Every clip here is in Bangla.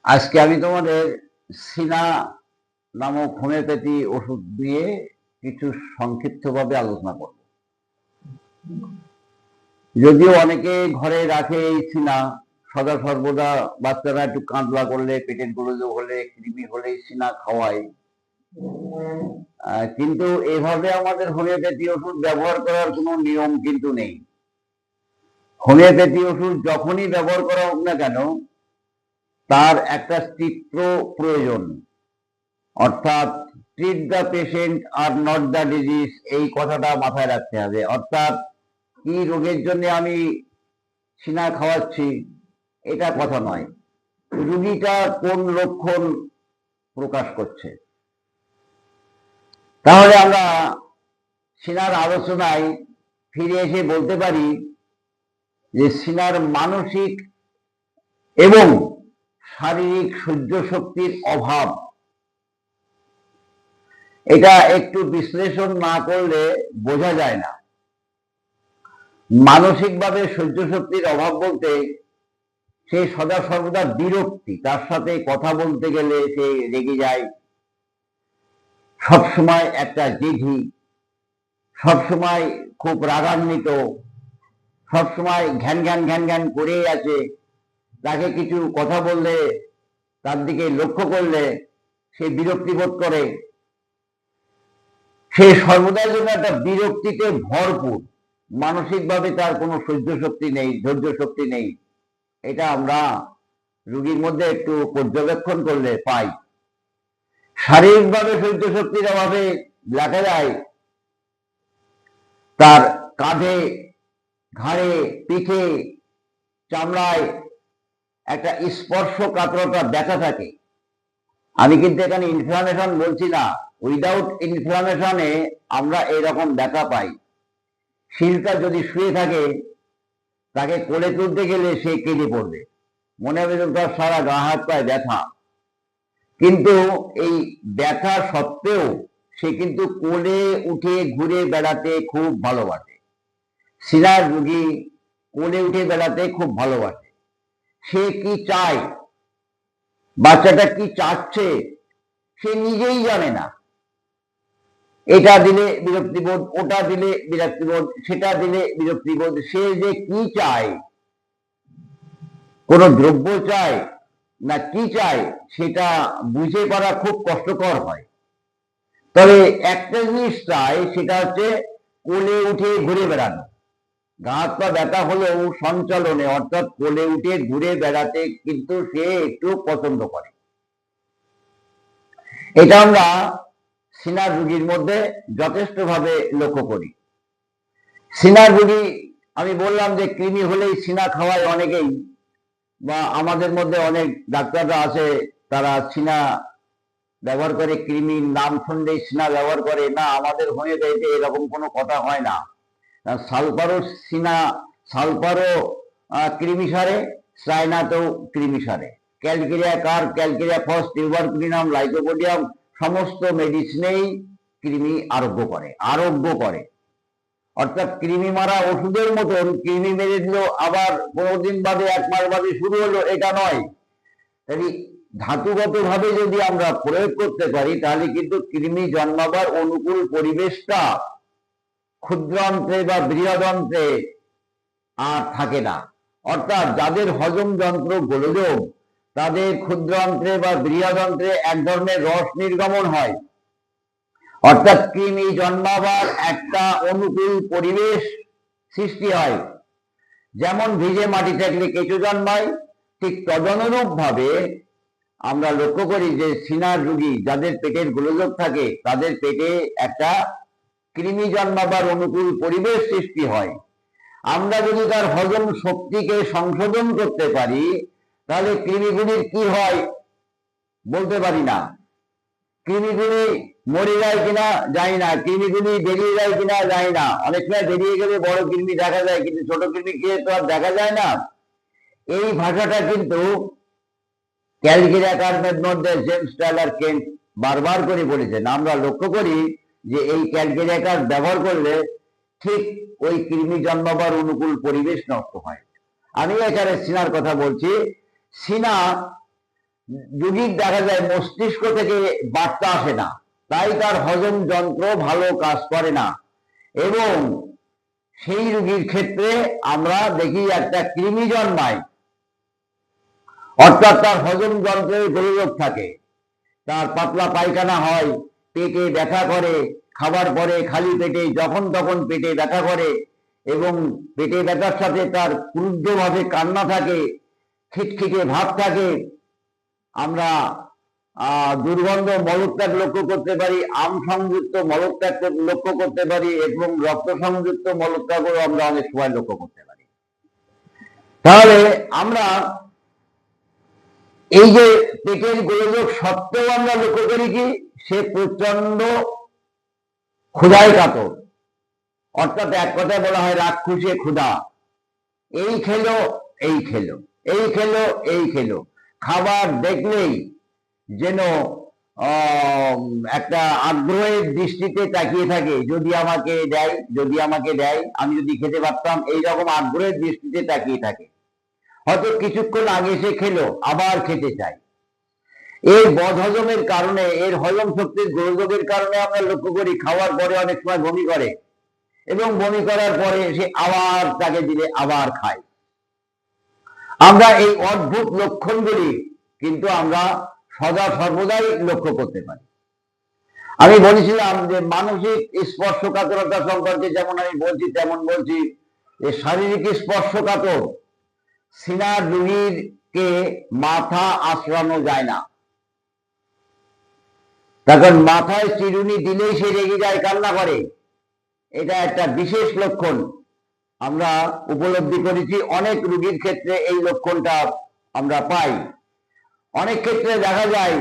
আজকে আমি তোমাদের সিনা নামক হোমিওপ্যাথি ওষুধ দিয়ে কিছু সংক্ষিপ্তভাবে আলোচনা করব। যদিও অনেকে ঘরে রাখে এই সিনা, সদা সর্বদা বাচ্চারা একটু কাঁদলা করলে, পেটের গোলযোগ হলে, কৃমি হলে সিনা খাওয়ায়, কিন্তু এভাবে আমাদের হোমিওপ্যাথি ওষুধ ব্যবহার করার কোনো নিয়ম কিন্তু নেই। হোমিওপ্যাথি ওষুধ যখনই ব্যবহার করা হোক না কেন, তার একটা চিত্র প্রয়োজন, অর্থাৎ treat the patient are not the disease, এই কথাটা মাথায় রাখতে হবে। অর্থাৎ কি রোগের জন্য আমি সিনা খাওয়াচ্ছি এটা কথা নয়, রোগীটা কোন লক্ষণ প্রকাশ করছে। তাহলে আমরা সিনার আলোচনায় ফিরে এসে বলতে পারি যে সিনার মানসিক এবং শারীরিক সহ্য শক্তির অভাব, এটা একটু বিশ্লেষণ না করলে বোঝা যায় না। মানসিকভাবে সহ্য শক্তির অভাব বলতে সে সদা সর্বদা বিরক্তি, তার সাথে কথা বলতে গেলে সে রেগে যায়, সবসময় একটা জেদি, সবসময় খুব রাগান্বিত, সবসময় ঘ্যান ঘ্যান ঘ্যান ঘ্যান করেই আছে। তাকে কিছু কথা বললে, তার দিকে লক্ষ্য করলে সে বিরক্তি বোধ করে। সে সর্বদাই জন্য একটা বিরক্তিতে ভরপুর, মানসিকভাবে তার কোনো সহ্য শক্তি নেই, ধৈর্য শক্তি নেই। এটা আমরা রোগীর মধ্যে একটু পর্যবেক্ষণ করলে পাই। শারীরিকভাবে সহ্য শক্তির অভাবে দেখা যায় তার কাঁধে, ঘাড়ে, পিঠে, চামড়ায় একটা স্পর্শকাতরতা ব্যথা থাকে। আমি কিন্তু এখানে ইনফ্লামেশন বলছি না, উইদাউট ইনফ্লামেশনে আমরা এইরকম ব্যথা পাই। শিরটা যদি শুয়ে থাকে, তাকে কোলে তুলতে গেলে সে কেঁদে পড়বে, মনে হবে তার সারা গা হাত পায়ে ব্যথা। কিন্তু এই ব্যথা সত্ত্বেও সে কিন্তু কোলে উঠে ঘুরে বেড়াতে খুব ভালোবাসে। সিনার রোগী কোলে উঠে বেড়াতে খুব ভালোবাসে। সে কি চায়, বাচ্চাটা কি চাচ্ছে, সে নিজেই জানে না। এটা দিলে বিরক্তিবোধ, ওটা দিলে বিরক্তিবোধ, সেটা দিলে বিরক্তিবোধ। সে যে কি চায়, কোন দ্রব্য চায় না কি চায়, সেটা বুঝে করা খুব কষ্টকর হয়। তবে একটা জিনিস চায়, সেটা হচ্ছে কোলে উঠে ঘুরে বেড়ানো। গা হাত পা ব্যথা হলেও সঞ্চালনে, অর্থাৎ কোলে উঠে ঘুরে বেড়াতে কিন্তু সে একটু পছন্দ করে। এটা আমরা সিনার রোগীর মধ্যে যথেষ্টভাবে লক্ষ্য করি। সিনার রোগী, আমি বললাম যে কৃমি হলেই সিনা খাওয়ায় অনেকেই, বা আমাদের মধ্যে অনেক ডাক্তাররা আছে তারা সিনা ব্যবহার করে, কৃমির নাম শুনলেই সিনা ব্যবহার করে। না, আমাদের হোমিওপ্যাথিতে এরকম কোনো কথা হয় না। সালফারও সিনা, সালফারও কৃমি সারে, চায়নাতেও কৃমি সারে। ক্যালকেরিয়া কার, ক্যালকেরিয়া ফস, টিউবারকুলিনাম, লাইকোপোডিয়াম, সমস্ত মেডিসিনেই কৃমি আরোগ্য করে। অর্থাৎ কৃমি মারা ওষুধের মতন কৃমি মেরে দিল, আবার 15 দিন বাদে, 1 মাস বাদে শুরু হলো, এটা নয়। তাই ধাতুগত ভাবে যদি আমরা প্রয়োগ করতে পারি, তাহলে কিন্তু কৃমি জন্মাবার অনুকূল পরিবেশটা ক্ষুদ্রান্ত্রে বা বৃহদন্ত্রে আর থাকে না। অর্থাৎ যাদের হজম যন্ত্র গোলযোগ, তাদের ক্ষুদ্রান্ত্রে বা বৃহদন্ত্রে এক ধরনের রস নির্গমন হয়। অর্থাৎ কৃমি জন্মাবার একটা অনুকূল পরিবেশ সৃষ্টি হয়। যেমন ভিজে মাটি থাকলে কেঁচো জন্মায়, ঠিক তদনুরূপ ভাবে আমরা লক্ষ্য করি যে সিনার রোগী যাদের পেটের গোলযোগ থাকে, তাদের পেটে একটা কৃমি জন্মাবার অনুকূল পরিবেশ সৃষ্টি হয়। আমরা যদি তার হজম শক্তিকে সংশোধন করতে পারি, তাহলে কৃমিগুলির কি হয় বলতে পারি না। কৃমিগুলি মরে যায় কিনা জানি না, কৃমিগুলি বেরিয়ে যায় কিনা জানি না। অনেক সময় বেরিয়ে গেলে বড় কৃমি দেখা যায়, কিন্তু ছোট কৃমিকে তো আর দেখা যায় না। এই ভাষাটা কিন্তু ক্যালকেরিয়া কার্মের মধ্যে জেমস টাইলার কেন্ট বারবার করে বলেছেন। আমরা লক্ষ্য করি যে এই ক্যালকেরিয়া কার্ড ব্যবহার করলে ঠিক ওই কৃমি জন্মাবার অনুকূল পরিবেশ নষ্ট হয়। আমি এখানে সিনার কথা বলছি। সিনা রোগীর দেখা যায় মস্তিষ্ক থেকে বার্তা আসে না, তাই তার হজম যন্ত্র ভালো কাজ করে না, এবং সেই রোগীর ক্ষেত্রে আমরা দেখি একটা কৃমি জন্মায়, অর্থাৎ তার হজম যন্ত্রের গোলযোগ থাকে, তার পাতলা পায়খানা হয়, পেটে ব্যথা করে, খাবার পরে খালি পেটে যখন তখন পেটে ব্যথা করে, এবং পেটে ব্যথার সাথে তার ক্রুদ্ধভাবে কান্না থাকে, খিটখিটে ভাব থাকে। আমরা দুর্গন্ধ মলত্যাগ লক্ষ্য করতে পারি, আম সংযুক্ত মলত্যাগ লক্ষ্য করতে পারি, এবং রক্ত সংযুক্ত মলত্যাগও আমরা অনেক সময় লক্ষ্য করতে পারি। তাহলে আমরা এই যে পেটের গোলযোগ সত্ত্বেও আমরা লক্ষ্য করি কি সে প্রচন্ড ক্ষুধায় কাতর, অর্থাৎ এক কথায় বলা হয় রাক্ষসে ক্ষুধা। এই খেলো, এই খেলো, এই খেলো, এই খেলো, খাবার দেখলেই যেন একটা আগ্রহের দৃষ্টিতে তাকিয়ে থাকে, যদি আমাকে দেয়, যদি আমাকে দেয়, আমি যদি খেতে পারতাম, এইরকম আগ্রহের দৃষ্টিতে তাকিয়ে থাকে। হয়তো কিছুক্ষণ আগে সে খেলো, আবার খেতে চায়। এর বদহজমের কারণে, এর হজম শক্তির গোলযোগের কারণে আমরা লক্ষ্য করি খাওয়ার পরে অনেক সময় বমি করে, এবং বমি করার পরে সে আবার তাকে দিলে আবার খায়। আমরা এই অদ্ভুত লক্ষণগুলি কিন্তু আমরা সদা সর্বদাই লক্ষ্য করতে পারি। আমি বলেছিলাম যে মানসিক স্পর্শকাতরতা সম্পর্কে যেমন আমি বলছি তেমন বলছি, শারীরিক স্পর্শকাতর সিনার রোগীকে মাথা আঁচড়ানো যায় না, তখন মাথায় চিরুনি দিলেই সে রেগে যায়, কান্না করে। এটা একটা বিশেষ লক্ষণ আমরা উপলব্ধি করেছি। অনেক রোগীর ক্ষেত্রে এই লক্ষণটা আমরা পাই। অনেক ক্ষেত্রে দেখা যায়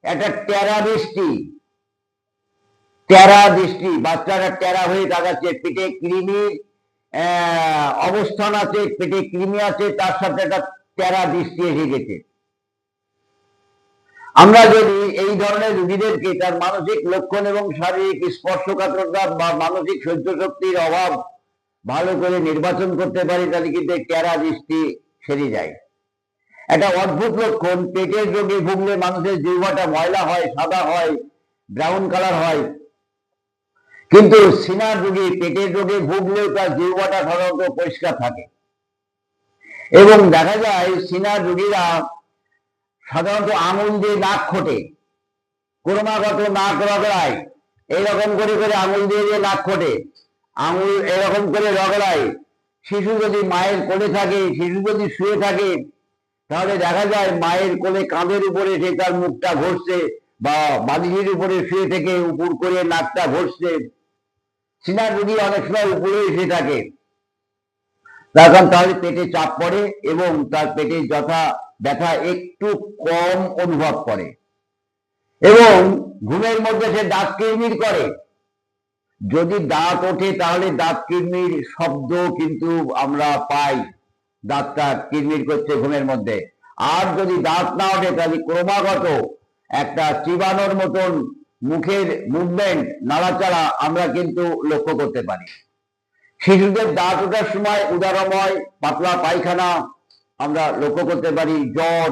একটা টেরা দৃষ্টি, বাচ্চারা টেরা হয়ে তাকাচ্ছে, পেটে কৃমির অবস্থান আছে, পেটে কৃমি আছে, তার সাথে একটা টেরা দৃষ্টি এসে গেছে। আমরা যদি এই ধরনের রোগীদেরকে তার মানসিক লক্ষণ এবং শারীরিক স্পর্শকাতরতা বা মানসিক সহ্য শক্তির অভাব ভালো করে নির্বাচন করতে পারি, তাহলে কিন্তু টেরা দৃষ্টি সেরে যায়। একটা অদ্ভুত লক্ষণ, পেটের রোগে ভুগলে মানুষের জিহ্বাটা ময়লা হয়, সাদা হয়, ব্রাউন কালার হয়, কিন্তু সিনার রোগী পেটের রোগে ভুগলেও তার জিহ্বাটা সাধারণত পরিষ্কার থাকে। এবং দেখা যায় সিনার রোগীরা সাধারণত আঙুল দিয়ে নাক খোটে, ক্রমাগত নাক রগড়ায়, এইরকম করে করে আঙুল দিয়ে দিয়ে নাক খোটে, আঙুল এরকম করে রগড়ায়। শিশু যদি মায়ের কোলে থাকে, শিশু যদি শুয়ে থাকে, তাহলে দেখা যায় মায়ের কোলে কাঁধের উপরে সে তার মুখটা ঘষছে, বা বালিশের উপরে শুয়ে থেকে উপর করে নাকটা ঘষছে। সিনার রোগী অনেক সময় উপরে এসে থাকে, তখন তাহলে পেটে চাপ পড়ে এবং তার পেটে ব্যথা একটু কম অনুভব করে, এবং ঘুমের মধ্যে সে দাঁত কিরমির করে। যদি দাঁত ওঠে তাহলে দাঁত কিরমির শব্দ কিন্তু আমরা পাই, দাঁতটা কিরমির করছে ঘুমের মধ্যে। আর যদি দাঁত না ওঠে তাহলে ক্রমাগত একটা চিবানোর মতন মুখের মুভমেন্ট, নাড়াচাড়া আমরা কিন্তু লক্ষ্য করতে পারি। শিশুদের দাঁত ওঠার সময় উদারময় পাতলা পায়খানা আমরা লক্ষ্য করতে পারি। জ্বর,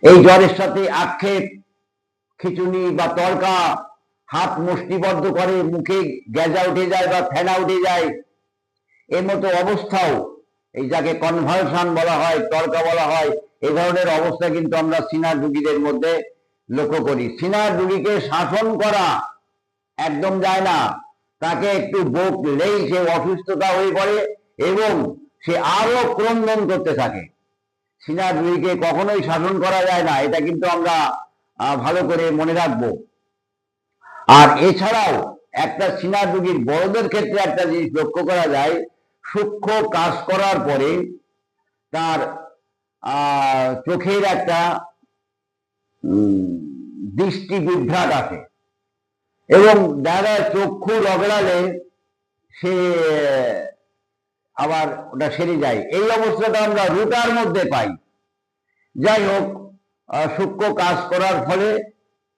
এই জ্বরের সাথে আক্ষেপ, খিচুনি বা তড়কা, হাত মুষ্টিবদ্ধ করে, মুখে গেজা উঠে যায় বা ফেনা উঠে যায়, এর মতো অবস্থাও, এই যাকে কনভালশন বলা হয়, তড়কা বলা হয়, এই ধরনের অবস্থা কিন্তু আমরা সিনার রোগীদের মধ্যে লক্ষ্য করি। সিনার রোগীকে শাসন করা একদম যায় না, তাকে একটু বকলেই সে অসুস্থতা হয়ে পড়ে এবং সে আরো ক্রন্দন করতে থাকে। সিনার রোগীকে কখনোই শাসন করা যায় না, এটা কিন্তু আমরা ভালো করে মনে রাখবো। আর এছাড়াও একটা সিনার রোগীর বড়দের ক্ষেত্রে একটা জিনিস লক্ষ্য করা যায়, সূক্ষ্ম কাজ করার পরে তার চোখের একটা দৃষ্টি বিভ্রাট আসে, এবং দেখা চক্ষু রগড়ালে সে আবার ওটা সেরে যায়। এই অবস্থাটা আমরা রুটার মধ্যে পাই। যাই হোক, সূক্ষ্ম কাজ করার ফলে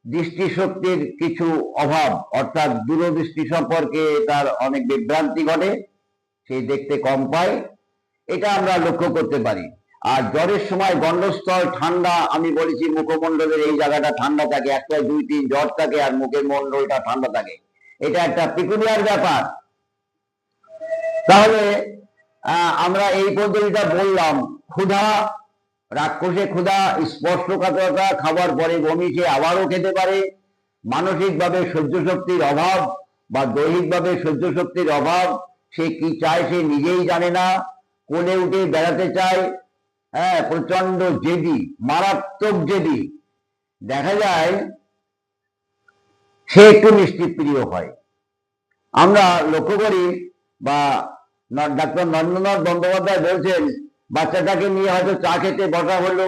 দৃষ্টিশক্তির কিছু অভাব, অর্থাৎ দূরদৃষ্টি সম্পর্কে তার অনেক বিভ্রান্তি ঘটে, সে দেখতে কম পায়, এটা আমরা লক্ষ্য করতে পারি। আর জ্বরের সময় গণ্ডস্থল ঠান্ডা, আমি বলেছি মুখমণ্ডলের এই জায়গাটা ঠান্ডা থাকে, 1 2 3 জ্বর থাকে আর মুখের মণ্ডলটা ঠান্ডা থাকে, এটা একটা পিকুলিয়ার ব্যাপার। তাহলে আমরা এই পদ্ধতিটা বললাম। ক্ষুধা, রাক্ষসে ক্ষুধা, স্পর্শকাতরতা, খাবার পরে বমি, সে আবারও খেতে পারে। মানসিকভাবে সহ্য শক্তির অভাব বা দৈহিকভাবে সহ্য শক্তির অভাব, সে কি চায় সে নিজেই জানে না, কোলে উঠে বেড়াতে চায়, হ্যাঁ, প্রচন্ড জেদি, মারাত্মক জেদি। দেখা যায় সে একটু মিষ্টি প্রিয় হয়। আমরা লক্ষ্য করি, বা ডাক্তার নরেন্দ্রনাথ বন্দ্যোপাধ্যায় বলছেন, বাচ্চাটাকে নিয়ে হয়তো চা খেতে বসা হলো,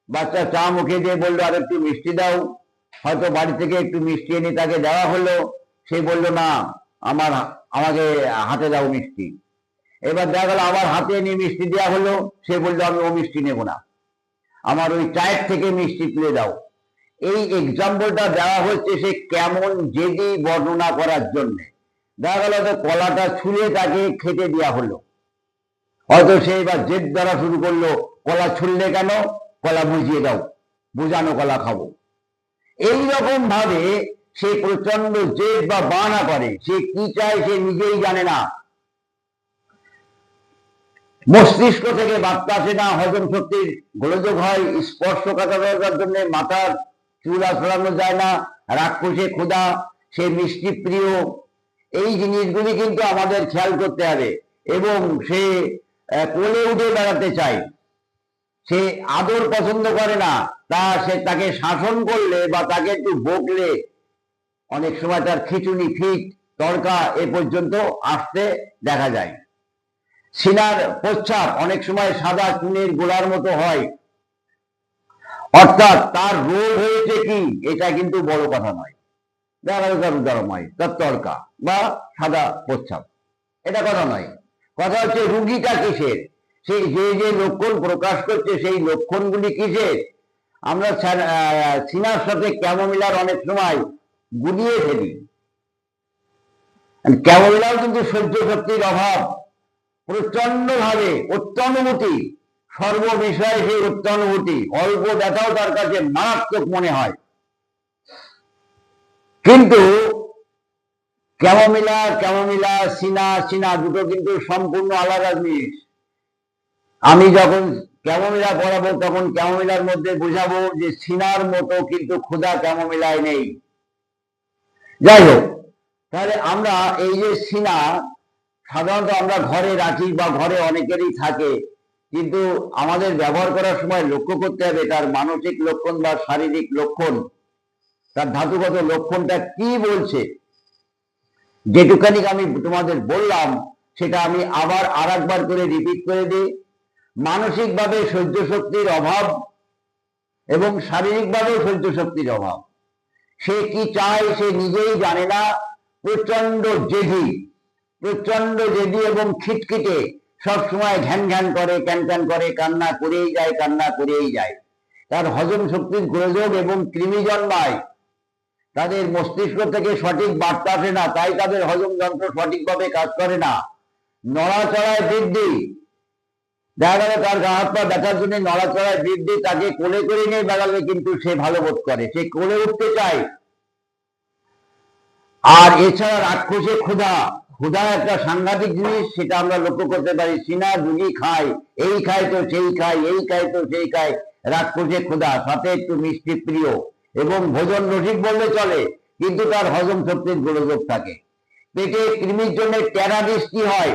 বাচ্চা চা মুখে দিয়ে বললো আর একটু মিষ্টি দাও, হয়তো বাড়ি থেকে একটু মিষ্টি এনে তাকে দেওয়া হলো, সে বলল না, আমাকে হাতে দাও মিষ্টি। এবার দেখা গেল আবার হাতে নিয়ে মিষ্টি দেওয়া হলো, সে বললো আমি ও মিষ্টি নেব না, আমার ওই চায়ের থেকে মিষ্টি তুলে দাও। এই এক্সাম্পলটা দেওয়া হচ্ছে সে কেমন জেদি বর্ণনা করার জন্য। দেখা গেল তো কলাটা ছুঁড়ে তাকে খেতে দেওয়া হলো, হয়তো সে এবার জেদ দ্বারা শুরু করলো, কলা ছুঁড়লে কেন, কলা বুঝিয়ে দাও, বুঝানো কলা খাবো। এইরকম ভাবে সে প্রচন্ড জেদ বা বাহানা করে, সে কি চায় সে নিজেই জানে না। মস্তিষ্ক থেকে বার্তা আসে না, হজম শক্তির গোলযোগ হয়, স্পর্শকাতরতার জন্য মাথার চুল আঁচড়ানো যায় না, রাক্ষসে ক্ষুধা, সে মিষ্টি প্রিয়। এই জিনিসগুলি কিন্তু আমাদের খেয়াল করতে হবে। এবং সে কোলে উঠে বেড়াতে চায়, সে আদর পছন্দ করে না, তাকে শাসন করলে বা তাকে একটু বকলে অনেক সময় তার খিচুনি, ফিট, তড়কা এ পর্যন্ত আসতে দেখা যায়। সিনার প্রস্রাব অনেক সময় সাদা চুনের গোলার মতো হয়, অর্থাৎ তার রোগ হয়েছে কি এটা কিন্তু বড় কথা নয়, দেখা গেল তার উদাহরণ হয়, তার তড়কা বা সাদা প্রস্রাব, এটা কথা নয়। কথা হচ্ছে রুগীটা কিসের, সে যে লক্ষণ প্রকাশ করছে সেই লক্ষণগুলি কিসের। আমরা সিনার সাথে ক্যামোমিলার অনেক সময় গুলিয়ে ফেলি। ক্যামোমিলার কিন্তু সহ্য শক্তির অভাব, প্রচন্ড ভাবে অত্যনুভূতি, সর্ববিষয়ে সেই অত্যনুভূতি, অল্প ব্যথাও তার কাছে মারাত্মক মনে হয়। কিন্তু ক্যামোমিলা সিনা দুটো কিন্তু সম্পূর্ণ আলাদা জিনিস। আমি যখন ক্যামোমিলা পড়াবো তখন ক্যামোমিলার মধ্যে বোঝাবো যে সিনার মতো কিন্তু ক্ষুধা ক্যামোমিলায় নেই। যাই হোক, তাহলে আমরা এই যে সিনা সাধারণত আমরা ঘরে রাখি বা ঘরে অনেকেরই থাকে, কিন্তু আমাদের ব্যবহার করার সময় লক্ষ্য করতে হবে তার মানসিক লক্ষণ বা শারীরিক লক্ষণ, তার ধাতুগত লক্ষণটা কি বলছে। যেটুখানি আমি তোমাদের বললাম সেটা আমি আবার আরেকবার করে রিপিট করে দিই। মানসিকভাবে সহ্য শক্তির অভাব এবং শারীরিকভাবেও সহ্য শক্তির অভাব, সে কি চায় সে নিজেই জানে না, প্রচন্ড জেদি এবং খিটখিটে, সবসময় ঘ্যান ঘ্যান করে, ক্যান ক্যান করে, কান্না করেই যায়। তার হজম শক্তির গোলযোগ এবং কৃমি জন্মায়, তাদের মস্তিষ্ক থেকে সঠিক বার্তা আসে না, তাই তাদের হজম যন্ত্র সঠিকভাবে কাজ করে না। নড়াচড়ায় বৃদ্ধি, দেখা গেল তার গা হাত পা ব্যথার জন্য নড়াচড়ায় বৃদ্ধি, তাকে কোলে করে নিয়ে বেড়ালে কিন্তু সে ভালো বোধ করে, সে কোলে উঠতে চায়। আর এছাড়া রাক্ষসে ক্ষুধা একটা সাংঘাতিক জিনিস, সেটা আমরা লক্ষ্য করতে পারি। সিনা রুগী খায়, এই খায় তো সেই খায়, এই খায় তো সেই খায়, রাক্ষসে ক্ষুধা, সাথে একটু মিষ্টি প্রিয় এবং ভোজন রসিক বললে চলে, কিন্তু তার হজম শক্তির গোলযোগ থাকে। পেটে কৃমির জন্য টেরা দৃষ্টি হয়,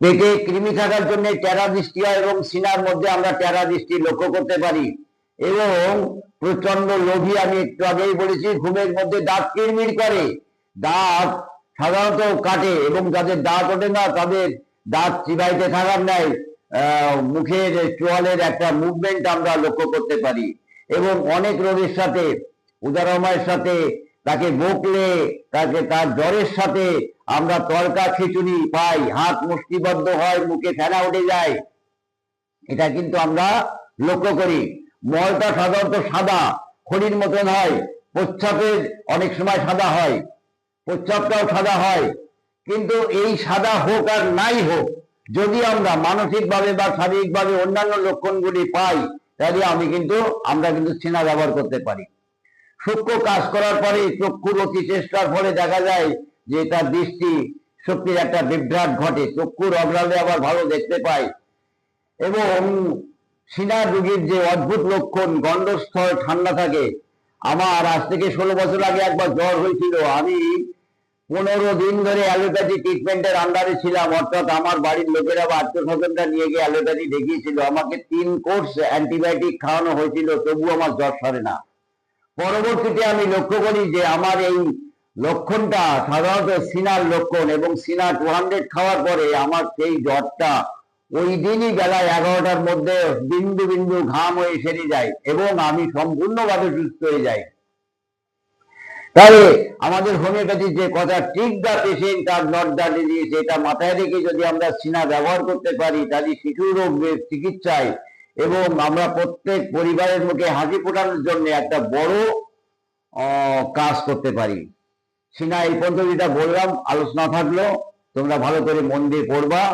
পেটে কৃমি থাকার জন্য টেরা দৃষ্টি হয়, এবং সিনার মধ্যে আমরা টেরা দৃষ্টি লক্ষ্য করতে পারি। এবং প্রচন্ড লোভী, আমি একটু আগেই বলেছি, ঘুমের মধ্যে দাঁত কিরমির করে, দাঁত সাধারণত কাটে, এবং যাদের দাঁত ওঠে না তাদের দাঁত চিবাইতে থাকার নাই মুখের চোয়ালের একটা মুভমেন্ট আমরা লক্ষ্য করতে পারি। এবং অনেক রোগের সাথে, উদারময়ের সাথে, তাকে বকলে, তার জ্বরের সাথে আমরা তড়কা খিচুনি পাই, হাত মুষ্টিবদ্ধ হয়, মুখে ফেনা উঠে যায়, এটা কিন্তু আমরা লক্ষ্য করি। মলটা সাধারণত সাদা, খড়ির মতন হয়, প্রস্রাবের অনেক সময় সাদা হয়, প্রস্রাবটাও সাদা হয়, কিন্তু এই সাদা হোক আর নাই হোক, যদি আমরা মানসিকভাবে বা শারীরিকভাবে অন্যান্য লক্ষণগুলি পাই, তাহলে আমরা কিন্তু সিনা ব্যবহার করতে পারি। সূক্ষ্ম কাজ করার পরে চক্ষুর অতি চেষ্টার ফলে দেখা যায় যে তার দৃষ্টি শক্তির একটা বিভ্রাট ঘটে, চক্ষুর অগ্রালে আবার ভালো দেখতে পায়। এবং সিনার রোগীর যে অদ্ভুত লক্ষণ, গণ্ডস্থল ঠান্ডা থাকে। আমার আজ থেকে 16 বছর আগে একবার জ্বর হয়েছিল, আমি 15 দিন ধরে অ্যালোপ্যাথি ট্রিটমেন্টের আন্ডারে ছিলাম, অর্থাৎ আমার বাড়ির লোকেরা বা আত্মীয় স্বজনরা নিয়ে গিয়ে অ্যালোপ্যাথি দেখিয়েছিল, আমাকে 3 কোর্স অ্যান্টিবায়োটিক খাওয়ানো হয়েছিল, তবু আমার জ্বর সারে না। পরবর্তীতে আমি লক্ষ্য করি যে আমার এই লক্ষণটা সাধারণত সিনার লক্ষণ, এবং সিনা 200 খাওয়ার পরে আমার সেই জ্বরটা ওই দিনই বেলা 11টার মধ্যে বিন্দু বিন্দু ঘাম হয়ে সেরে যায় এবং আমি সম্পূর্ণভাবে সুস্থ হয়ে যাই। তাহলে আমাদের হোমিওপ্যাথি যে কথা, ঠিক the patient are not the disease, এটা মাথায় রেখে যদি আমরা সিনা ব্যবহার করতে পারি, তাহলে শিশু রোগের চিকিৎসায় এবং আমরা প্রত্যেক পরিবারের মুখে হাসি ফোটানোর জন্য একটা বড় কাজ করতে পারি। সিনা এই পদ্ধতিটা বললাম, আলোচনা থাকলো, তোমরা ভালো করে মন দিয়ে পড়বা।